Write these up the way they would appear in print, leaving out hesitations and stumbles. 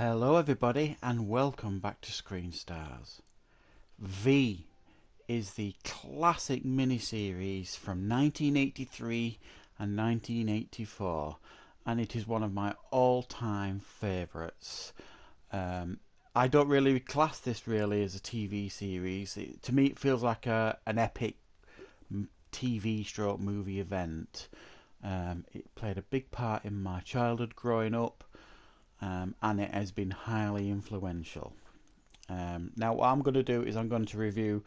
Hello everybody and welcome back to Screen Stars. V is the classic miniseries from 1983 and 1984 and it is one of my all-time favourites. I don't really class this really as a TV series. To me it feels like an epic TV stroke movie event. It played a big part in my childhood growing up. And it has been highly influential. Now what I'm going to do is I'm going to review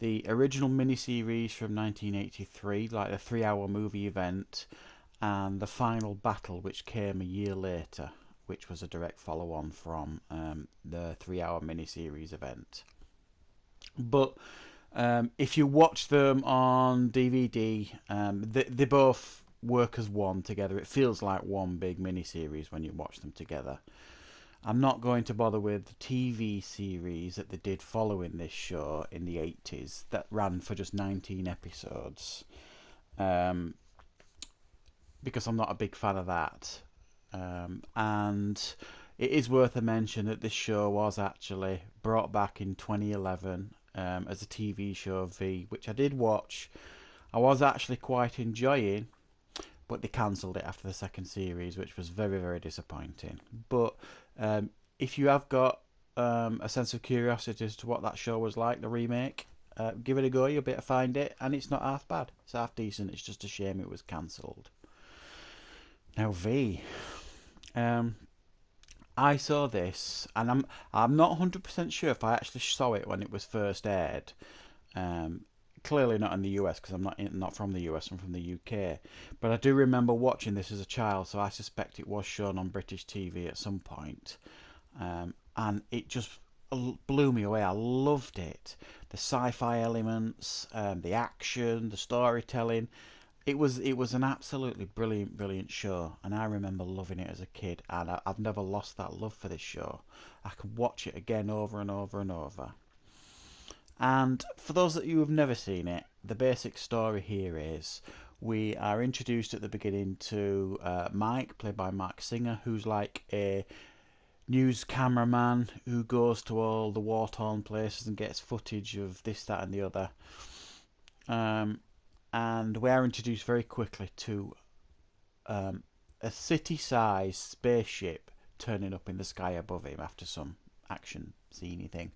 the original miniseries from 1983, like the 3-hour movie event, and the final battle which came a year later, which was a direct follow-on from the 3-hour miniseries event. But if you watch them on DVD, they both work as one together. It feels like one big miniseries when you watch them together. I'm not going to bother with the TV series that they did following this show in the 80s that ran for just 19 episodes, because I'm not a big fan of that. And it is worth a mention that this show was actually brought back in 2011 as a TV show V, which I did watch. I was actually quite enjoying, but they cancelled it after the second series, which was very, very disappointing. But if you have got a sense of curiosity as to what that show was like, the remake, give it a go. You'll be able to find it, and it's not half bad. It's half decent. It's just a shame it was cancelled. Now V, I saw this, and I'm not 100% sure if I actually saw it when it was first aired. Clearly not in the US because I'm not from the US. I'm from the UK. But I do remember watching this as a child, so I suspect it was shown on British TV at some point. And it just blew me away. I loved it. The sci-fi elements, the action, the storytelling. It was an absolutely brilliant show, and I remember loving it as a kid. And I've never lost that love for this show. I could watch it again over and over and over. And for those of you who have never seen it, the basic story here is we are introduced at the beginning to Mike, played by Mark Singer, who's like a news cameraman who goes to all the war-torn places and gets footage of this, that and the other. And we are introduced very quickly to a city-sized spaceship turning up in the sky above him after some action sceney thing.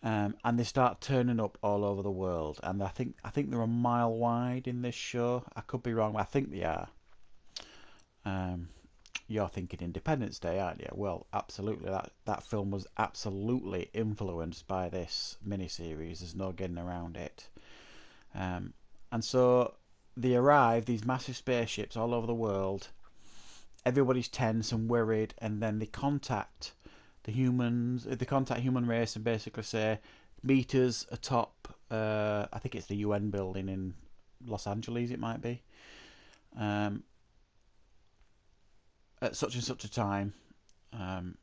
And they start turning up all over the world, and I think they're a mile wide in this show. I could be wrong, but I think they are. You're thinking Independence Day, aren't you? Well, absolutely. That film was absolutely influenced by this miniseries. There's no getting around it. And so they arrive, these massive spaceships all over the world. Everybody's tense and worried, and then they contact the humans. They contact human race and basically say, meet us atop. I think it's the UN building in Los Angeles. It might be. At such and such a time, and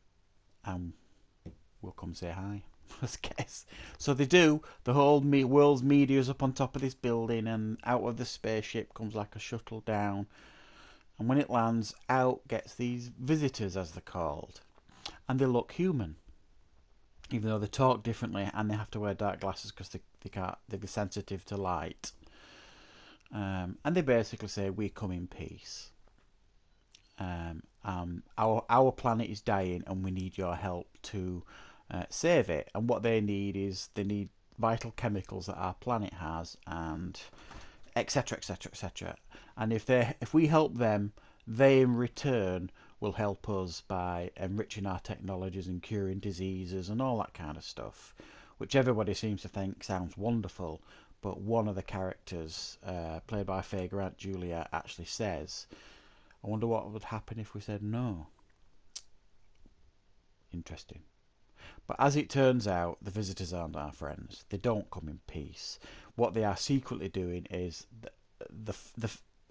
we'll come say hi. I guess. So they do. The whole world's media's up on top of this building, and out of the spaceship comes like a shuttle down. And when it lands, out gets these visitors, as they're called. And they look human, even though they talk differently, and they have to wear dark glasses because they're sensitive to light. And they basically say, we come in peace. Our planet is dying and we need your help to save it. And what they need vital chemicals that our planet has, and etc, etc, etc. And if we help them, they in return will help us by enriching our technologies and curing diseases and all that kind of stuff, which everybody seems to think sounds wonderful. But one of the characters, played by Faye Grant Julia, actually says, I wonder what would happen if we said no. Interesting. But as it turns out, the visitors aren't our friends. They don't come in peace. What they are secretly doing is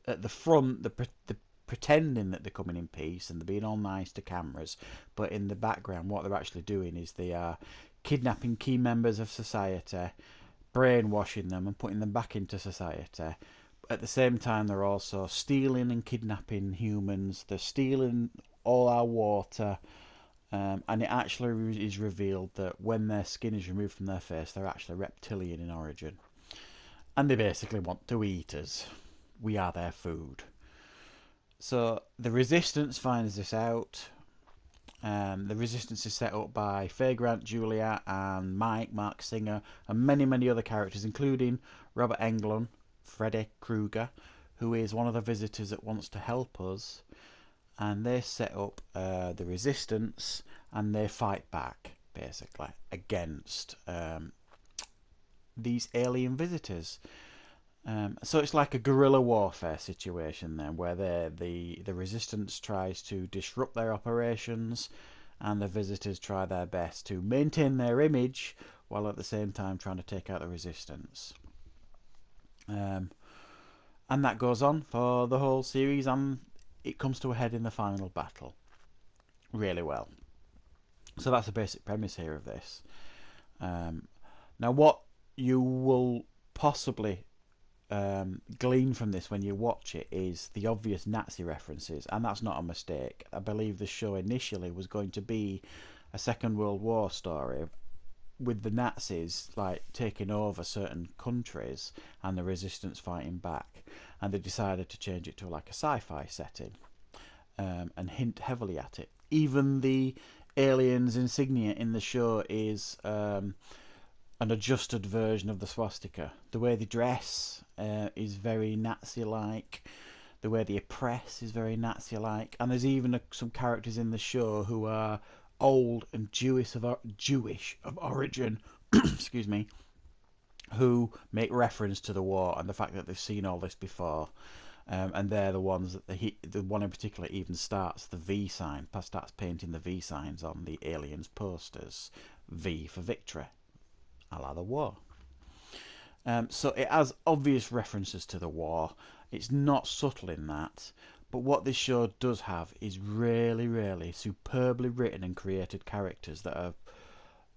at the front, the pretending that they're coming in peace and they're being all nice to cameras, but in the background, what they're actually doing is they are kidnapping key members of society, brainwashing them and putting them back into society. At the same time, they're also stealing and kidnapping humans. They're stealing all our water. And it actually is revealed that when their skin is removed from their face, they're actually reptilian in origin. And they basically want to eat us. We are their food. So the Resistance finds this out. The Resistance is set up by Faye Grant Julia and Mark Singer, and many, many other characters, including Robert Englund, Freddy Krueger, who is one of the visitors that wants to help us. And they set up the Resistance, and they fight back, basically, against these alien visitors. So it's like a guerrilla warfare situation then, where the Resistance tries to disrupt their operations, and the visitors try their best to maintain their image while at the same time trying to take out the Resistance. And that goes on for the whole series, and it comes to a head in the final battle. Really well. So that's the basic premise here of this. Now, what you will possibly glean from this when you watch it is the obvious Nazi references, and that's not a mistake. I believe the show initially was going to be a Second World War story with the Nazis like taking over certain countries and the Resistance fighting back, and they decided to change it to like a sci-fi setting and hint heavily at it. Even the aliens insignia in the show is an adjusted version of the swastika. The way they dress is very Nazi-like. The way they oppress is very Nazi-like. And there's even some characters in the show who are old and Jewish of origin, excuse me, who make reference to the war and the fact that they've seen all this before. And they're the ones that the one in particular even starts the V sign, starts painting the V signs on the aliens posters. V for victory, a la the war. So it has obvious references to the war. It's not subtle in that. But what this show does have is really, really superbly written and created characters that are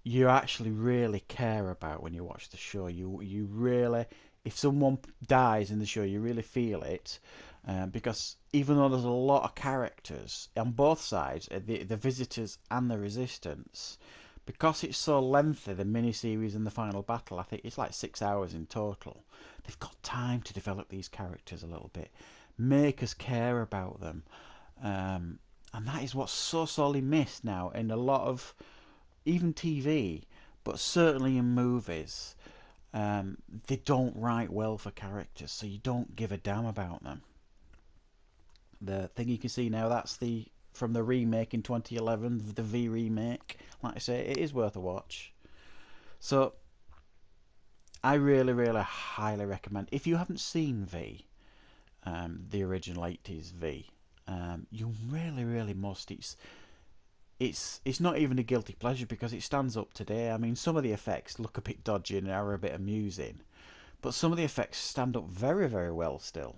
you actually really care about when you watch the show. You really, if someone dies in the show, you really feel it, because even though there's a lot of characters on both sides, the visitors and the Resistance, because it's so lengthy, the miniseries and the final battle, I think it's like 6 hours in total. They've got time to develop these characters a little bit, make us care about them, and that is what's so sorely missed now in a lot of even TV, but certainly in movies. They don't write well for characters, so you don't give a damn about them. The thing you can see now, that's from the remake in 2011, the V remake. Like I say, it is worth a watch. So I really, really highly recommend. If you haven't seen V, the original 80s V, you really, really must. It's not even a guilty pleasure because it stands up today. I mean, some of the effects look a bit dodgy and are a bit amusing, but some of the effects stand up very, very well still.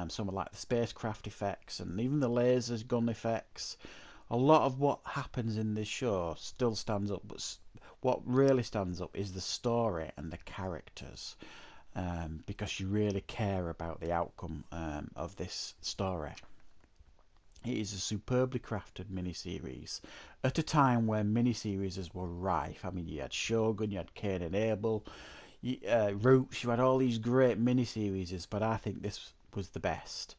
Some are like the spacecraft effects and even the lasers, gun effects. A lot of what happens in this show still stands up, but what really stands up is the story and the characters, because you really care about the outcome of this story. It is a superbly crafted miniseries at a time when miniseries were rife. I mean, you had Shogun, you had Cain and Abel, Roots, you had all these great miniseries, but I think this was the best.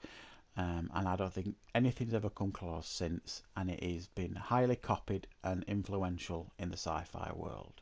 And I don't think anything's ever come close since, and it has been highly copied and influential in the sci-fi world.